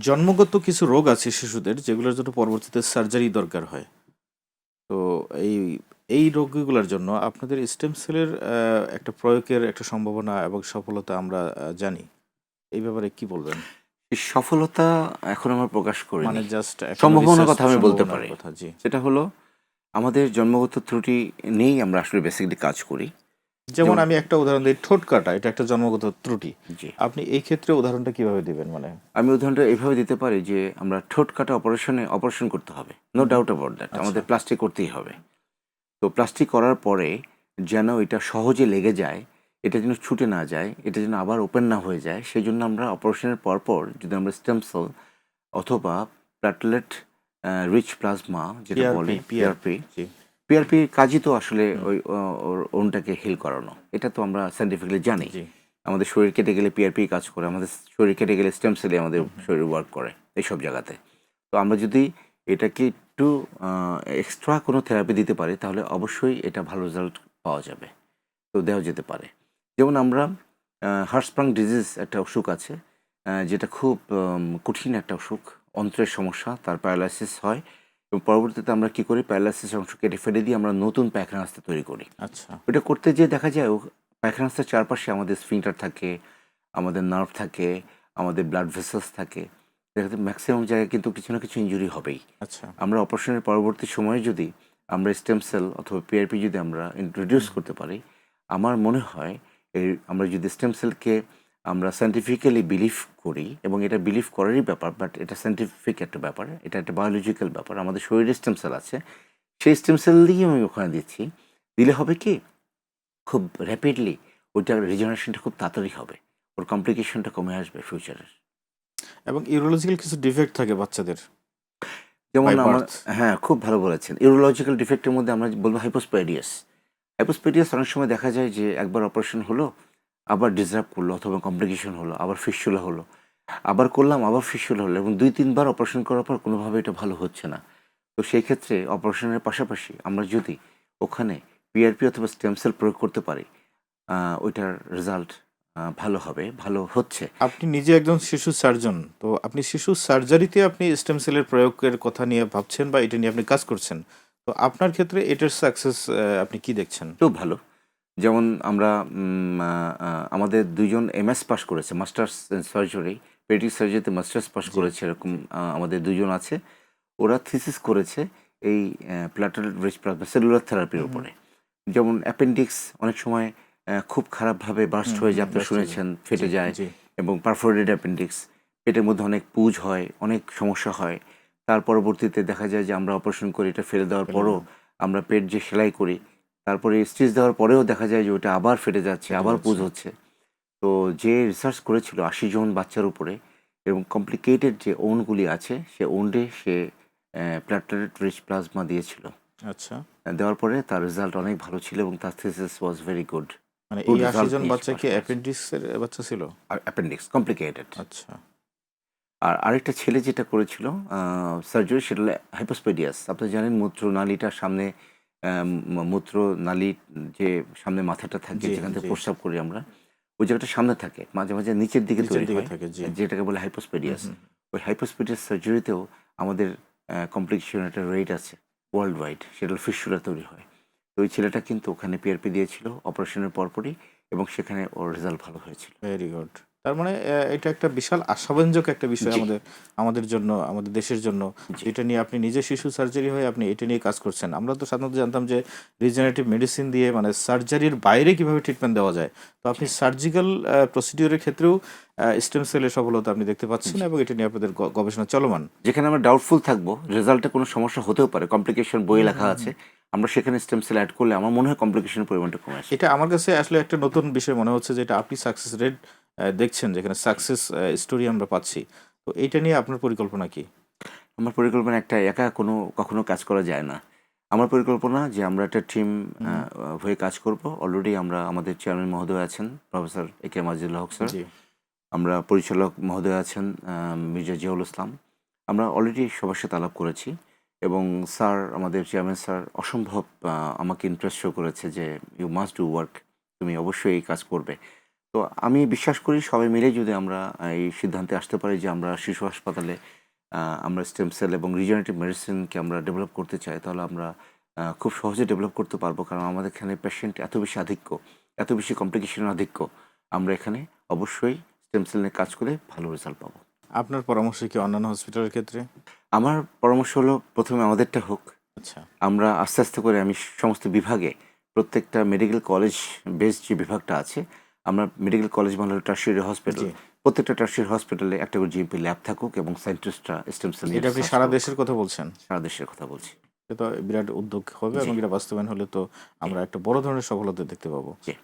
জন্মগত কিছু রোগ আছে শিশুদের যেগুলোর জন্য পরবর্তীতে সার্জারি দরকার হয়। তো এই এই রোগগুলোর জন্য আপনাদের স্টেম সেলের একটা প্রয়োগের একটা সম্ভাবনা এবং সফলতা আমরা জানি। এই ব্যাপারে কি বলবেন? এই সফলতা এখন আমরা প্রকাশ মানে করিনি। জাস্ট এখনো সম্ভাবনার রিসার্চ কথা আমি বলতে সম্ভাবনার পারি। কথা, জি। সেটা হলো আমাদের জন্মগত ত্রুটি নিয়েই আমরা আসলে বেসিক্যালি কাজ করি। যেমন যেমন আমি একটা উদাহরণ দিই, ঠোঁট কাটা এটা একটা জন্মগত ত্রুটি। জি, আপনি এই ক্ষেত্রে উদাহরণটা কিভাবে দিবেন মানে? আমি উদাহরণটা এভাবে দিতে পারি যে আমরা ঠোঁট কাটা অপারেশন করতে হবে। No hmm. Doubt about that. আচ্ছা। আমাদের প্লাস্টিক করতেই হবে। তো প্লাস্টিক করার পরে যেন এটা সহজে লেগে যায়, এটা যেন ছুটে না যায়, এটা যেন আবার ওপেন না হয়ে যায়, সেজন্য আমরা অপারেশনের পরপর যদি আমরা স্টেম সেল অথবা প্ল্যাটলেট রিচ প্লাজমা যেটা বলে পিআরপি পিআরপি, পিআরপি, জি। পিআরপির কাজই তো আসলে হুম। ওই ওর ওনটাকে হিল করানো। এটা তো আমরা সায়েন্টিফিক্যালি জানি। জি। আমাদের শরীর কেটে গেলে পিআরপি কাজ করে, আমাদের শরীর কেটে গেলে স্টেম সেলই আমাদের হুম হুম। শরীর ওয়ার্ক করে এইসব জায়গাতে। তো আমরা যদি এটাকে একটু এক্সট্রা কোনো থেরাপি দিতে পারি তাহলে অবশ্যই এটা ভালো রেজাল্ট পাওয়া যাবে। তো দেওয়া যেতে পারে। যেমন আমরা হার্টস্প্রাং ডিজিজ একটা অসুখ আছে, যেটা খুব কঠিন একটা অসুখ। অন্ত্রের সমস্যা, তার প্যারালাইসিস হয় এবং পরবর্তীতে আমরা কী করি, প্যারালাইসিস অংশ কেটে ফেলে দিয়ে আমরা নতুন পায়খানা রাস্তা তৈরি করি। আচ্ছা। ওটা করতে যেয়ে দেখা যায় পায়খানা রাস্তার চারপাশে আমাদের স্ফিংটার থাকে, আমাদের নার্ভ থাকে, আমাদের ব্লাড ভেসেলস থাকে। দেখা যায় ম্যাক্সিমাম জায়গায় কিন্তু কিছু না কিছু ইনজুরি হবেই। আচ্ছা। আমরা অপারেশনের পরবর্তী সময়ে যদি আমরা স্টেম সেল অথবা পিআরপি যদি আমরা ইন্ট্রোডিউস হুম। করতে পারি, আমার মনে হয় আমরা যদি স্টেম সেলকে আমরা সায়েন্টিফিক্যালি বিলিভ করি, এবং এটা বিলিভ করারই ব্যাপার, বাট এটা সায়েন্টিফিক একটা ব্যাপার, এটা একটা বায়োলজিক্যাল ব্যাপার। আমাদের শরীরে স্টেম সেল আছে, সেই স্টেম সেল দিয়েই আমি ওখানে দিচ্ছি। দিলে হবে কি, খুব র্যাপিডলি ওইটার রিজেনারেশনটা খুব তাড়াতাড়ি হবে, ওর কমপ্লিকেশনটা কমে আসবে ফিউচারের। এবং ইউরোলজিক্যাল কিছু ডিফেক্ট থাকে বাচ্চাদের যেমন বাই আমার, বার্থ। হ্যাঁ, খুব ভালো বলেছেন। ইউরোলজিক্যাল ডিফেক্টের মধ্যে আমরা বলবো হাইপোস্পাইডিয়াস। হাইপোস্পাইডিয়াস অনেক সময় দেখা যায় যে একবার অপারেশন হলো, আবার ডিসরাপ্ট করলো অথবা কমপ্লিকেশন হলো, আবার ফিস্টুলা হলো, আবার করলাম আবার ফিস্টুলা হলো, এবং ২-৩ বার অপারেশন করার পর কোনোভাবে এটা ভালো হচ্ছে না। তো সেই ক্ষেত্রে অপারেশনের পাশাপাশি আমরা যদি ওখানে পিআরপি অথবা স্টেম সেল প্রয়োগ করতে পারি, ওইটার রেজাল্ট ভালো হবে, ভালো হচ্ছে। আপনি নিজে একজন শিশু সার্জন, তো আপনি শিশু সার্জারিতে আপনি স্টেম সেলের প্রয়োগের কথা নিয়ে ভাবছেন বা এটা নিয়ে আপনি কাজ করছেন। তো আপনার ক্ষেত্রে এটার সাকসেস আপনি কি দেখছেন? খুব ভালো। যেমন আমরা আমাদের ২ জন এমএস পাস করেছে, মাস্টার্স ইন সার্জারি, পেডিয়াট্রিক সার্জারিতে মাস্টার্স পাস জি। করেছে, এরকম জি। আমাদের ২ জন আছে। ওরা থিসিস করেছে এই প্ল্যাটেলেট রিচ প্লাজমা সেলুলার থেরাপির হুম হুম। উপরে। যেমন অ্যাপেন্ডিক্স অনেক সময় খুব খারাপভাবে বার্স্ট হুম হয়ে হুম, যায়, আপনারা ব্যস্ত হয়ে যায়। শুনেছেন, জি। ফেটে যায়, জি। এবং পারফোরেটেড অ্যাপেন্ডিক্স, পেটের মধ্যে অনেক পুজ হয়, অনেক সমস্যা হয়। তার পরবর্তীতে দেখা যায় যে আমরা অপারেশন করি, এটা ফেলে দেওয়ার ফেলে পরও দেন। আমরা পেট যে সেলাই করি, তারপরে স্টিচ দেওয়ার পরেও দেখা যায় যে ওটা আবার ফেটে যাচ্ছে, ফেটে আবার পুজ যাচ্ছে। হচ্ছে। তো যে রিসার্চ করেছিল ৮০ জন বাচ্চার উপরে, এবং কমপ্লিকেটেড যে ওনগুলি আছে সে ওন্ডে সে প্ল্যাটেলেট রিচ প্লাজমা দিয়েছিল। আচ্ছা। দেওয়ার পরে তার রেজাল্ট অনেক ভালো ছিল এবং তার থিসিস ওয়াজ ভেরি গুড। মানে গুড এই ৮০ রেজাল্ট জন নিয়েছে, বাচ্চা পাস কি করেছে। অ্যাপেন্ডিক্সের বাচ্চা ছিল? আর অ্যাপেন্ডিক্স কমপ্লিকেটেড। আচ্ছা। আর আরেকটা ছেলে যেটা করেছিল সার্জারি, সেটা হলো হাইপোস্পেডিয়াস। আপনি জানেন মূত্রনালীটার সামনে, মূত্রনালীর যে সামনে মাথাটা থাকে জি। যেখান থেকে জি। প্রস্রাব করি আমরা, ওই জায়গাটা সামনে থাকে, মাঝে মাঝে নিচের দিকে নিচের তৈরি দিকে হয়, থাকে, জি। যেটাকে বলে হুম হাইপোস্পেডিয়াস। হুম। ওই হাইপোস্পেডিয়াস সার্জারিতেও আমাদের কমপ্লিকেশন একটা রেট আছে ওয়ার্ল্ড ওয়াইড, সেটা হলো ফিস্টুলা তৈরি হয়। তো ওই ছেলেটা কিন্তু ওখানে পিআরপি দিয়েছিল অপারেশনের পরপরই, এবং সেখানে ওর রেজাল্ট ভালো হয়েছিল। Very good. তার মানে এটা একটা বিশাল আশাব্যঞ্জক একটা বিষয় জি, আমাদের আমাদের জন্য, আমাদের দেশের জন্য। জি, যেটা নিয়ে আপনি নিজে শিশু সার্জারি হয়ে আপনি এটা নিয়ে কাজ করছেন। আমরা তো সাধারণত জানতাম যে রিজেনারেটিভ মেডিসিন দিয়ে মানে সার্জারির বাইরে কিভাবে ট্রিটমেন্ট দেওয়া যায়। তো আপনি জি, সার্জিক্যাল প্রসিডিউরের ক্ষেত্রেও স্টেম সেলের সফলতা আপনি দেখতে পাচ্ছেন জি। এবং এটা নিয়ে আপনাদের গবেষণা চলমান। যেখানে আমরা ডাউটফুল থাকবো, রেজাল্টে কোনো সমস্যা হতেও পারে, কমপ্লিকেশন বইয়ে হুম লেখা হুম হুম। আছে, আমরা সেখানে স্টেম সেল অ্যাড করলে আমার মনে হয় কমপ্লিকেশনের পরিমাণটা কমে আসবে। এটা আমার কাছে আসলে একটা নতুন বিষয় মনে হচ্ছে, যেটা আপনি সাকসেস রেট দেখছেন, যেখানে সাকসেস স্টোরি আমরা পাচ্ছি। তো এইটা নিয়ে আপনার পরিকল্পনা কি? আমার পরিকল্পনা একটা, একা কখনো কাজ করা যায় না। আমার পরিকল্পনা যে আমরা একটা টিম হুম। হয়ে কাজ করব। অলরেডি আমরা, আমাদের চেয়ারম্যান মহোদয় আছেন প্রফেসর এ.কে মাজেদুল হক স্যার। জি। আমরা পরিচালক মহোদয় আছেন মির্জা জিয়াউল ইসলাম। আমরা অলরেডি সবার সাথে আলাপ করেছি, এবং স্যার, আমাদের চেয়ারম্যান স্যার অসম্ভব আমাকে ইন্টারেস্ট শো করেছে যে ইউ মাস্ট ডু ওয়ার্ক, তুমি অবশ্যই এই কাজ করবে। তো তো আমি বিশ্বাস করি সবাই মিলে যদি আমরা এই সিদ্ধান্তে আসতে পারি যে আমরা শিশু হাসপাতালে আমরা স্টেম সেল এবং রিজেনারেটিভ মেডিসিনকে আমরা ডেভেলপ করতে চাই, তাহলে আমরা খুব সহজে ডেভেলপ করতে পারবো। কারণ আমাদের এখানে পেশেন্ট এত বেশি আধিক্য, এত বেশি কমপ্লিকেশনের আধিক্য, আমরা এখানে অবশ্যই স্টেম সেল নিয়ে কাজ করে ভালো রেজাল্ট পাবো। আপনার পরামর্শ কি অন্যান্য হসপিটালের ক্ষেত্রে? আমার পরামর্শ হলো প্রথমে আমাদেরটা হোক। আচ্ছা। আমরা আস্তে আস্তে করে আমি সমস্ত বিভাগে প্রত্যেকটা মেডিকেল কলেজ বেস যে বিভাগটা আছে, আমরা মেডিকেল কলেজ মানে টার্সিয়ারি হসপিটাল, জি। প্রত্যেকটা টার্সিয়ারি হসপিটালে একটা করে জিএমপি ল্যাব থাকুক এবং সায়েন্টিস্টরা স্টেম সেল নিয়ে এটা আপনি research সারা করুক। দেশের কথা বলছেন? সারা দেশের কথা বলছি। এটা তো বিরাট উদ্যোগ হবে জি। এবং এটা বাস্তবায়ন হলে তো আমরা একটা বড় ধরনের সফলতা দেখতে পাবো। জি।